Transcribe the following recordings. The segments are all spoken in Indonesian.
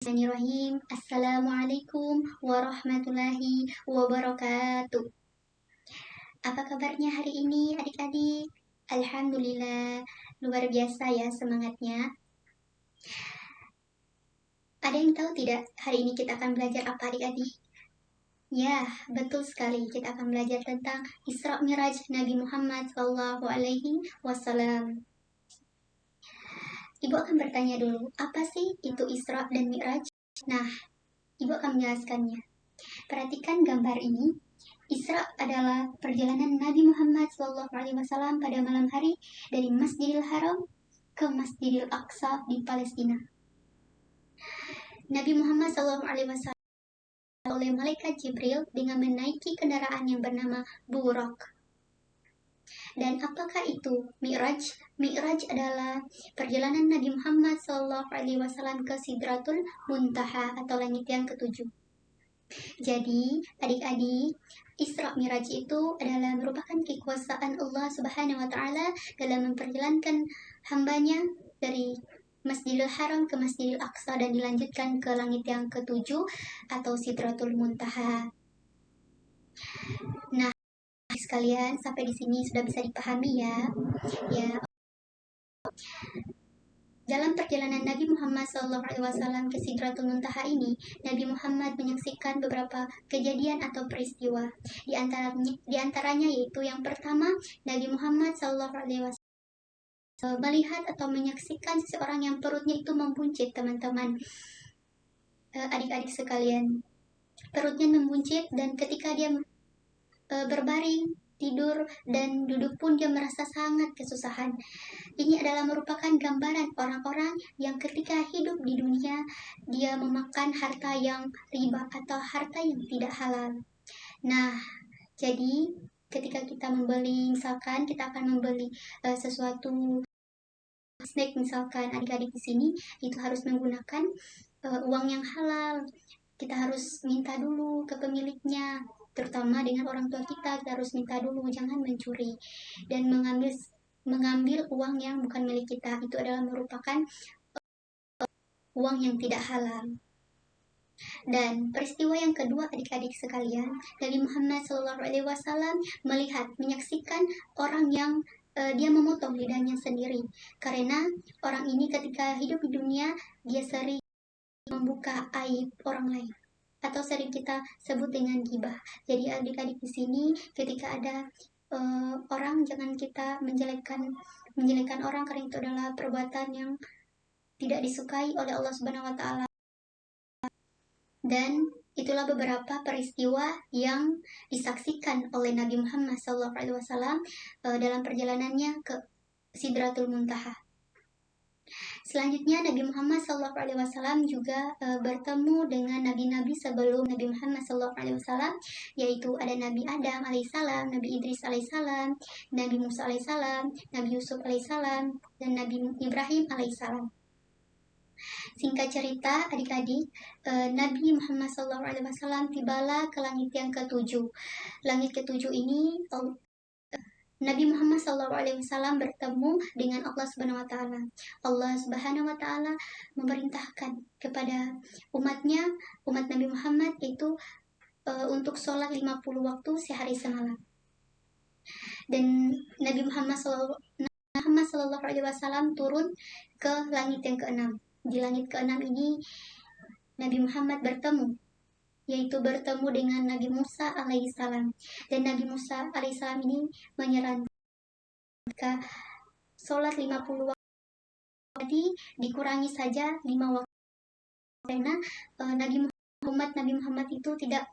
Bismillahirrahmanirrahim. Assalamualaikum warahmatullahi wabarakatuh. Apa kabarnya hari ini adik-adik? Alhamdulillah, luar biasa ya semangatnya. Ada yang tahu tidak hari ini kita akan belajar apa adik-adik? Ya, betul sekali. Kita akan belajar tentang Isra Miraj Nabi Muhammad SAW. Ibu akan bertanya dulu, apa sih itu Isra dan Mi'raj? Nah, Ibu akan menjelaskannya. Perhatikan gambar ini. Isra adalah perjalanan Nabi Muhammad SAW pada malam hari dari Masjidil Haram ke Masjidil Aqsa di Palestina. Nabi Muhammad SAW oleh malaikat Jibril dengan menaiki kendaraan yang bernama Buraq. Dan apakah itu Mi'raj? Mi'raj adalah perjalanan Nabi Muhammad SAW ke Sidratul Muntaha atau langit yang ketujuh. Jadi, adik-adik, Isra Mi'raj itu adalah merupakan kekuasaan Allah Subhanahu wa taala dalam memperjalankan hambanya dari Masjidil Haram ke Masjidil Aqsa dan dilanjutkan ke langit yang ketujuh atau Sidratul Muntaha. Nah, sekalian, sampai di sini sudah bisa dipahami ya. Dalam perjalanan Nabi Muhammad SAW ke Sidratul Muntaha ini, Nabi Muhammad menyaksikan beberapa kejadian atau peristiwa. Di antaranya yaitu yang pertama, Nabi Muhammad SAW melihat atau menyaksikan seseorang yang perutnya itu membuncit, teman-teman. Adik-adik sekalian, perutnya membuncit dan ketika dia berbaring, tidur, dan duduk pun dia merasa sangat kesusahan. Ini adalah merupakan gambaran orang-orang yang ketika hidup di dunia, dia memakan harta yang riba atau harta yang tidak halal. Nah, jadi ketika kita membeli, misalkan kita akan membeli sesuatu snack misalkan, adik-adik di sini itu harus menggunakan uang yang halal. Kita harus minta dulu ke pemiliknya, terutama dengan orang tua kita harus minta dulu, jangan mencuri dan mengambil uang yang bukan milik kita. Itu adalah merupakan uang yang tidak halal. Dan peristiwa yang kedua, adik-adik sekalian, Nabi Muhammad SAW menyaksikan orang yang dia memotong lidahnya sendiri, karena orang ini ketika hidup di dunia dia sering membuka aib orang lain atau sering kita sebut dengan ghibah. Jadi adik-adik di sini ketika ada orang, jangan kita menjelekkan orang, karena itu adalah perbuatan yang tidak disukai oleh Allah Subhanahu wa taala. Dan itulah beberapa peristiwa yang disaksikan oleh Nabi Muhammad SAW dalam perjalanannya ke Sidratul Muntaha. Selanjutnya Nabi Muhammad SAW juga bertemu dengan nabi-nabi sebelum Nabi Muhammad SAW, yaitu ada Nabi Adam alaihissalam, Nabi Idris alaihissalam, Nabi Musa alaihissalam, Nabi Yusuf alaihissalam, dan Nabi Ibrahim alaihissalam. Singkat cerita adik-adik, Nabi Muhammad SAW tibalah ke langit yang ketujuh. Langit ketujuh ini Nabi Muhammad SAW bertemu dengan Allah Subhanahu wa taala. Allah Subhanahu wa taala memerintahkan kepada umatnya, umat Nabi Muhammad itu untuk sholat 50 waktu sehari semalam. Dan Nabi Muhammad SAW turun ke langit yang keenam. Di langit keenam ini Nabi Muhammad yaitu bertemu dengan Nabi Musa alaihissalam. Dan Nabi Musa alaihissalam ini menyarankan jika sholat 50 waktu tadi dikurangi saja 5 waktu, karena Nabi Muhammad itu tidak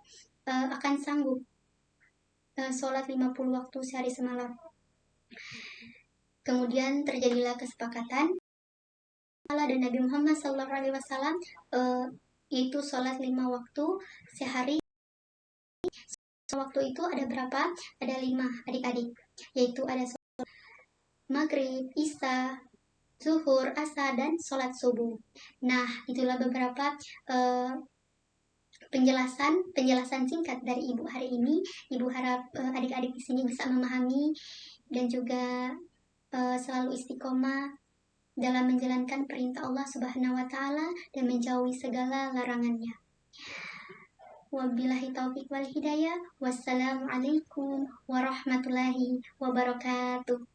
akan sanggup sholat 50 waktu sehari semalam. Kemudian terjadilah kesepakatan Allah dan Nabi Muhammad SAW yaitu sholat 5 waktu sehari. Waktu itu ada berapa? Ada 5 adik-adik, yaitu ada sholat maghrib, isya, zuhur, asar, dan sholat subuh. Nah, itulah beberapa penjelasan singkat dari Ibu hari ini. Ibu harap adik-adik di sini bisa memahami dan juga selalu istiqomah dalam menjalankan perintah Allah Subhanahu wa taala dan menjauhi segala larangannya. Wabillahi taufiq wal hidayah. Wassalamualaikum warahmatullahi wabarakatuh.